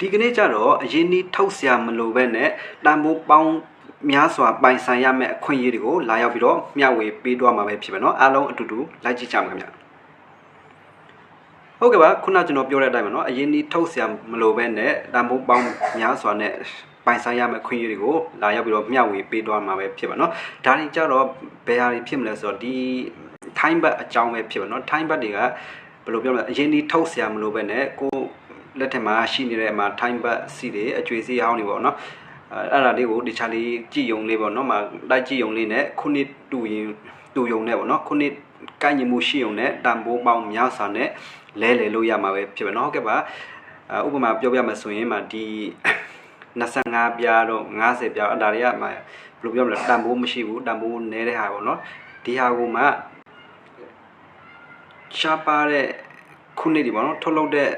ဒီကနေ့ကျတော့အရင်ဒီထုတ်ဆရာမလိုပဲနဲ့တန်ဖိုးပေါင်းများစွာပိုင်ဆိုင်ရမယ့်အခွင့်အရေးတွေကိုလာရောက်ပြီးတော့မျှဝေပေးသွားမှာပဲဖြစ်ပါเนาะအားလုံးအတူတူလိုက်ကြည့်ကြမှာခင်ဗျဟုတ်ကဲ့ပါခုနကျွန်တော်ပြောတဲ့အတိုင်းပါเนาะအရင်ဒီထုတ်ဆရာမလိုပဲနဲ့တန်ဖိုးပေါင်းများစွာနဲ့ပိုင်ဆိုင်ရမယ့်အခွင့်အရေးတွေကိုလာရောက်ပြီးတော့မျှဝေပေးသွားမှာပဲဖြစ်ပါเนาะဒါတွေကြတော့ဘယ်ဟာတွေဖြစ်မလဲဆိုတော့ဒီထိုင်းဘတ်အကြောင်းပဲဖြစ်ပါเนาะထိုင်းဘတ်တွေကဘယ်လိုပြောမလဲအရင်ဒီထုတ်ဆရာမလိုပဲနဲ့ကိုလက်ထက်မှာရှိနေတဲ့မှာထိုင်းဘတ်စီတွေအကျွေးစီဟောင်းတွေပေါ့เนาะအဲ့ဒါလေးကိုဒီချာလေးကြည်ယုံလေးပေါ့เนาะမှာလိုက်ကြည်ယုံလေးနဲ့ခုနှစ်တူယုံနဲ့ပေါ့เนาะခုနှစ်ကိုင်းညီမှုရှိယုံနဲ့တန်ဖိုးပေါင်းများစွာနဲ့လဲလေလို့ရမှာပဲဖြစ်ပါเนาะဟုတ်ကဲ့ပါဥပမာပြောပြမယ်ဆိုရင်မှာဒီ25ပြားတော့50ပြားအဲ့ဒါတွေကမှဘယ်လိုပြောမလဲတန်ဖိုးမရှိဘူးတန်ဖိုးနည်းတဲ့ဟာပေါ့เนาะဒီဟာကိုမှရှားပါတဲ့ခုနှစ်ဒီပေါ့เนาะထုတ်လုပ်တဲ့